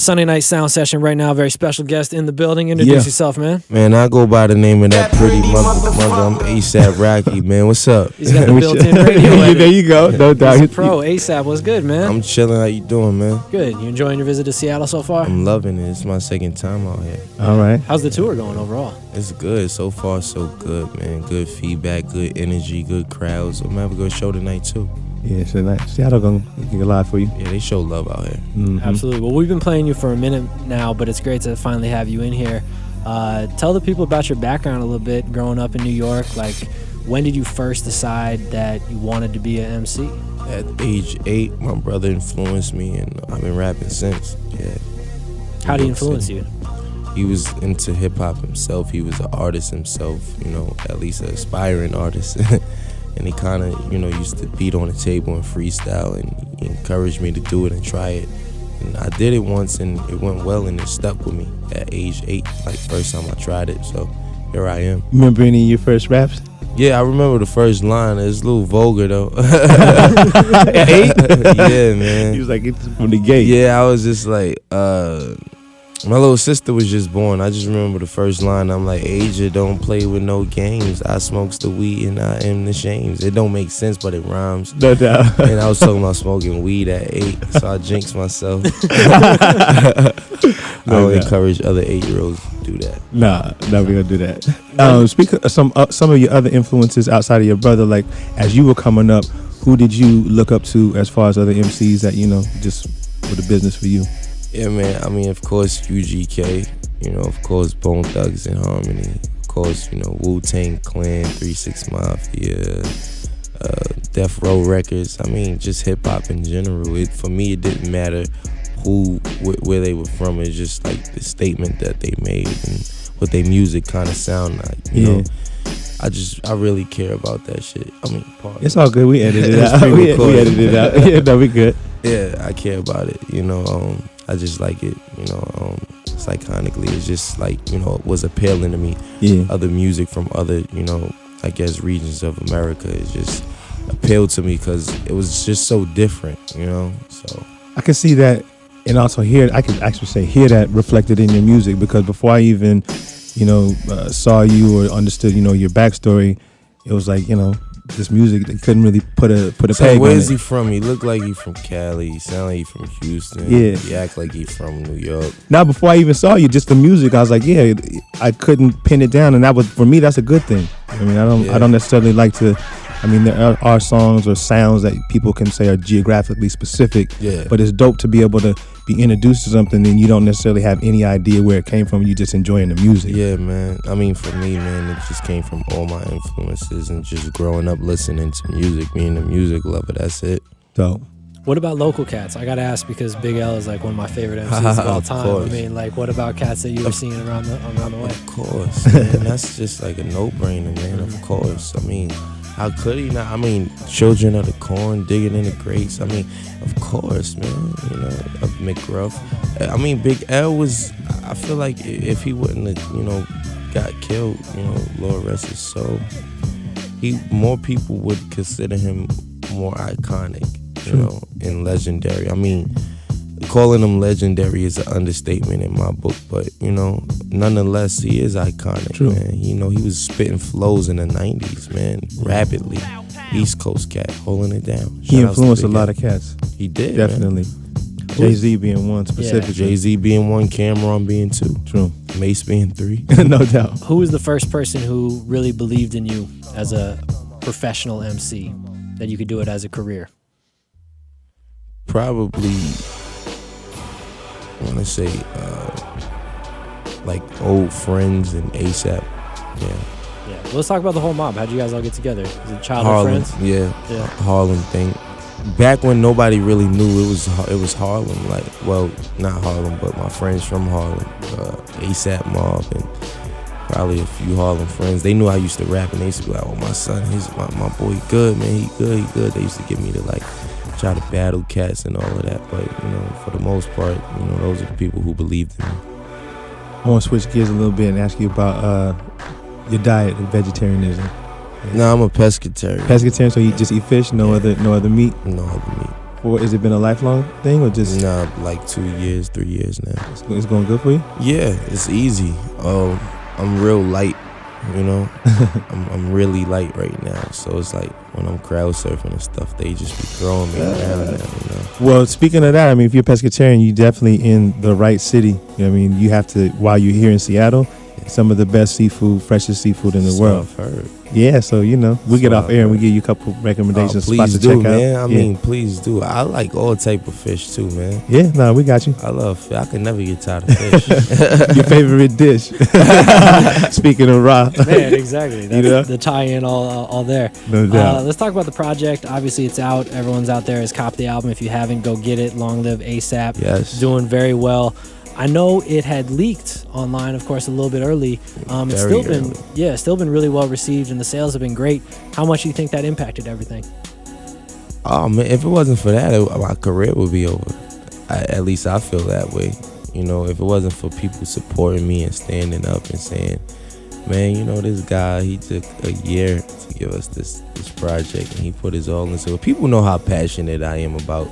Sunday night sound session right now. Very special guest in the building. Introduce yourself, man. Man, I go by the name of that pretty mother. I'm ASAP Rocky, man. What's up? He's got the built-in radio. There you go. No doubt. He's a pro. ASAP, what's good, man? I'm chilling. How you doing, man? Good. You enjoying your visit to Seattle so far? I'm loving it. It's my second time out here. All right. How's the tour going overall? It's good. So far, so good, man. Good feedback, good energy, good crowds. I'm gonna have a good show tonight, too. Yeah, so Seattle gonna get a lot for you. Yeah, they show love out here. Mm-hmm. Absolutely. Well, we've been playing you for a minute now, but it's great to finally have you in here. Tell the people about your background a little bit, growing up in New York. Like, when did you first decide that you wanted to be an MC? At age 8, my brother influenced me, and I've been rapping since. Yeah. How did he influence you? He was into hip-hop himself. He was an artist himself, at least an aspiring artist. And he kind of, used to beat on the table and freestyle, and he encouraged me to do it and try it. And I did it once, and it went well, and it stuck with me at age 8, like first time I tried it. So here I am. Remember any of your first raps? Yeah, I remember the first line. It's a little vulgar, though. 8? Yeah, man. He was like, it's from the gate. Yeah, I was just like, my little sister was just born. I just remember the first line. I'm like, Asia, don't play with no games. I smokes the weed and I am the shames. It don't make sense, but it rhymes. No doubt. And I was talking about smoking weed at 8, so I jinxed myself. I don't encourage other 8-year-olds to do that. Nah, we gonna do that. Speak of some of your other influences outside of your brother. Like, as you were coming up, who did you look up to as far as other MCs that just were the business for you? Yeah, man. I mean, of course, UGK. Of course, Bone Thugs and Harmony. Of course, Wu-Tang Clan, 3 6 Mafia, Death Row Records. I mean, just hip hop in general. For me, it didn't matter where they were from. It's just like the statement that they made and what their music kind of sound like. You know, I really care about that shit. I mean, it's all good. We edited it out. we edited it out. Yeah, no, we good. Yeah, I care about it. I just like it. Psychonically, it's just like it was appealing to me. Yeah. Other music from other I guess regions of America, it just appealed to me because it was just so different. So I can see that. And also I can actually hear that reflected in your music, because before I even, saw you or understood, your backstory, it was like, this music, they couldn't really put a peg on where is it. he from? He look like he from Cali. He sound like he from Houston. Yeah. He act like he from New York. Now, before I even saw you, just the music, I was like, yeah, I couldn't pin it down, and that was, for me, that's a good thing. I mean, I don't necessarily like to. I mean, there are songs or sounds that people can say are geographically specific, but it's dope to be able to be introduced to something and you don't necessarily have any idea where it came from. You just enjoying the music. Yeah, man. I mean, for me, man, it just came from all my influences and just growing up listening to music, being a music lover. That's it. Dope. What about local cats? I gotta ask, because Big L is like one of my favorite MCs of all time. Course. I mean, like, what about cats that you've seen around the way? Of course, man. That's just like a no-brainer, man. Of course. I mean, how could he not? I mean, Children of the Corn, Digging in the Grates. I mean, of course, man. Of McGruff. I mean, Big L was. I feel like if he wouldn't have, got killed, Lord rest his soul, more people would consider him more iconic, and legendary. I mean, calling him legendary is an understatement in my book, but nonetheless, he is iconic. True. Man. He was spitting flows in the 90s, man, rapidly. East Coast cat, holding it down. He influenced a lot of cats. He did, definitely. Jay-Z being one specifically. Jay-Z being 1, Cameron being 2. True. Mace being 3. No doubt. Who was the first person who really believed in you as a professional MC, that you could do it as a career? Probably, I want to say, like old friends and ASAP. Yeah. Well, let's talk about the whole mob. How'd you guys all get together? Is it childhood Harlem, friends? yeah. Harlem thing. Back when nobody really knew, it was Harlem. Like, well, not Harlem, but my friends from Harlem, ASAP Mob, and probably a few Harlem friends. They knew I used to rap, and they used to be like, "Oh, my son, my boy, good, man. He good." They used to get me to like try to battle cats and all of that. But for the most part, those are the people who believed in me. I want to switch gears a little bit and ask you about your diet and vegetarianism. No, I'm a pescatarian. Pescatarian, so you just eat fish, no other meat? No other meat. Has it been a lifelong thing or just? Nah, like 2 years, 3 years now. It's going good for you? Yeah, it's easy. I'm real light, you know. I'm really light right now. So it's like when I'm crowd surfing and stuff, they just be throwing me around now, you know. Well, speaking of that, I mean, if you're a pescatarian, you definitely in the right city. You know what I mean, you have to, while you're here in Seattle, some of the best seafood, freshest seafood in the world. I've heard. Yeah, so we get off air and we give you a couple recommendations, spots to check man. out. I mean, please do. I like all type of fish too, man. Yeah, no, we got you. I love fish. I can never get tired of fish. Your favorite dish? Speaking of raw, Man, exactly. That's You know? the tie-in all there. no doubt. Let's talk about the project. Obviously, it's out. Everyone's out there has copped the album. If you haven't, go get it. Long live ASAP. Yes. Doing very well. I know it had leaked online, of course, a little bit early. It's still been really well received, and the sales have been great. How much do you think that impacted everything? Oh man, if it wasn't for that, my career would be over. At least I feel that way. You know, if it wasn't for people supporting me and standing up and saying, man, you know, this guy, he took a year to give us this project and he put his all into it. People know how passionate I am about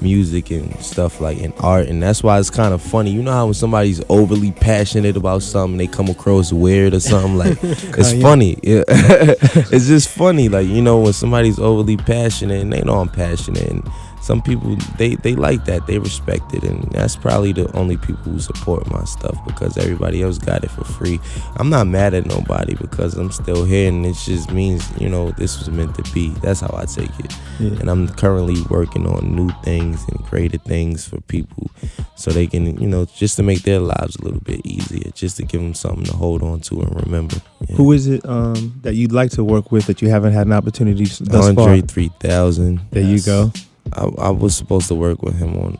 music and stuff like and art, and that's why it's kind of funny. You know how when somebody's overly passionate about something, they come across weird or something, like it's funny. Yeah. It's just funny, like, you know, when somebody's overly passionate and they know I'm passionate, and some people they like that, they respect it, and that's probably the only people who support my stuff, because everybody else got it for free. I'm not mad at nobody because I'm still here, and it just means, you know, this was meant to be. That's how I take it. Yeah. And I'm currently working on new things and creative things for people so they can, you know, just to make their lives a little bit easier, just to give them something to hold on to and remember. Yeah. Who is it that you'd like to work with that you haven't had an opportunity thus Andre far? 3000. There you go. I was supposed to work with him on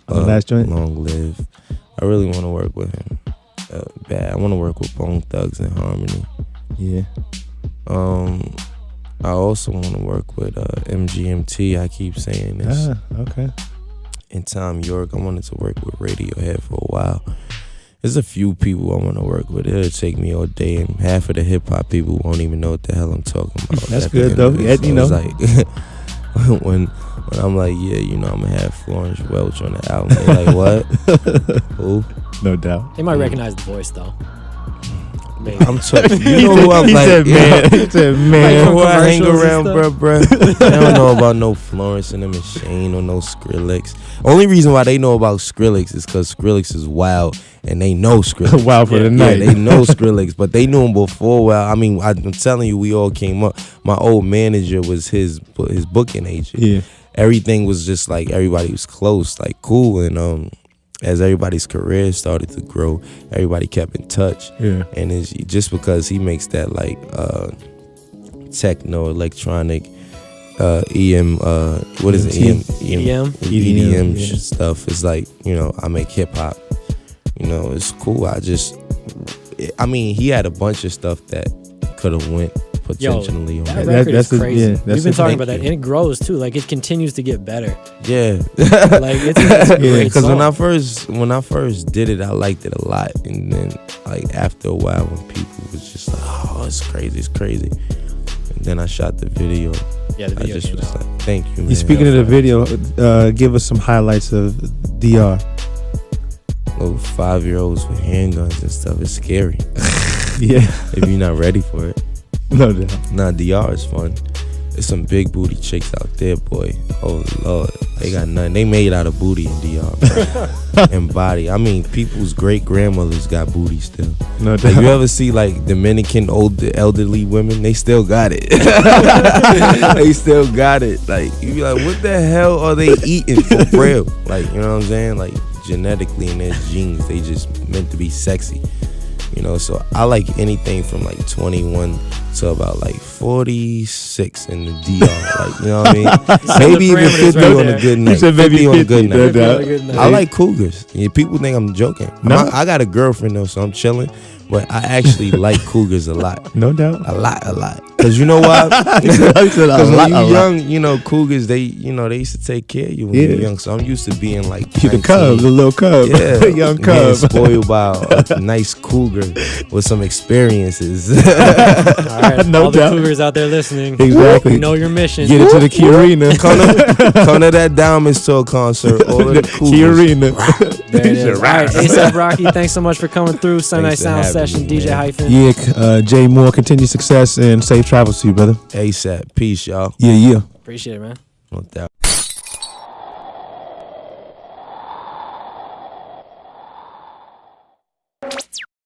the last joint? Long Live. I really want to work with him. Bad. I want to work with Bone Thugs and Harmony. Yeah. I also want to work with MGMT. I keep saying this. Okay. And Tom York. I wanted to work with Radiohead for a while. There's a few people I want to work with. It'll take me all day, and half of the hip hop people won't even know what the hell I'm talking about. That's good though. Yeah, So you know. it's like when I'm like, yeah, you know, I'm gonna have Florence Welch on the album. They're like, what? Who? No doubt. They might recognize the voice, though. Maybe. I'm talking. You know who I'm He like? said, man. He said, man. Who I hang commercials and around, bruh. They don't know about no Florence and the Machine or no Skrillex. Only reason why they know about Skrillex is because Skrillex is wild and they know Skrillex. Wild for the Yeah, night. they know Skrillex, but they knew him before. Well, I mean, I'm telling you, we all came up. My old manager was his booking agent. Yeah. Everything was just like, everybody was close, like cool, and as everybody's career started to grow, everybody kept in touch. Yeah. And it's just because he makes that like techno electronic EM what is it? EDM yeah. stuff. It's like, you know, I make hip hop. You know, it's cool. I mean, he had a bunch of stuff that could have went potentially on that it. record is crazy. that's We've been the talking thing. about that, and it grows too. Like, it continues to get better. Yeah. Like, it's a great Because song. when I first did it, I liked it a lot, and then like after a while, when people was just like, "Oh, it's crazy," and then I shot the video. Yeah, the I video just came was out. like, "Thank you, man." Speaking of the video, give us some highlights of DR. Little 5-year-olds with handguns and stuff. It's scary Yeah. if you're not ready for it. No doubt. Nah, DR is fun. There's some big booty chicks out there, boy. Oh Lord, they got nothing. They made out of booty in DR, bro. And body. I mean, people's great grandmothers got booty still. No doubt. Like, you ever see like Dominican elderly women? They still got it. They still got it. Like, you be like, what the hell are they eating for real? Like, you know what I'm saying? Like, genetically in their genes, they just meant to be sexy. You know, so I like anything from like 21 to about like 46 in the DR. Like, you know what I mean? Maybe even 50 right on there. a good You night. said maybe 50 on a 50, good no night. doubt. I like cougars. Yeah, people think I'm joking. No. I got a girlfriend though, so I'm chilling. but I actually like Cougars a lot. No doubt. A lot. Cause you know why? Because when you young, you know, Cougars, they used to take care of you when you were young. So I'm used to being like the cub, the little cub, young cub, spoiled by a nice Cougar with some experiences. All right, No all doubt. the Cougars out there listening, Exactly. you know your mission. Get it to the Key Arena. Come to that Diamonds Tour concert. All of the Cougars. Key Arena. There it is. All right, ASAP Rocky, thanks so much for coming through. Sunday Thanks for Sound having Session, me, DJ man. Hyphen. Yeah, Jay Moore, continued success and safe travels to you, brother. ASAP. Peace, y'all. Yeah. Appreciate it, man. No doubt.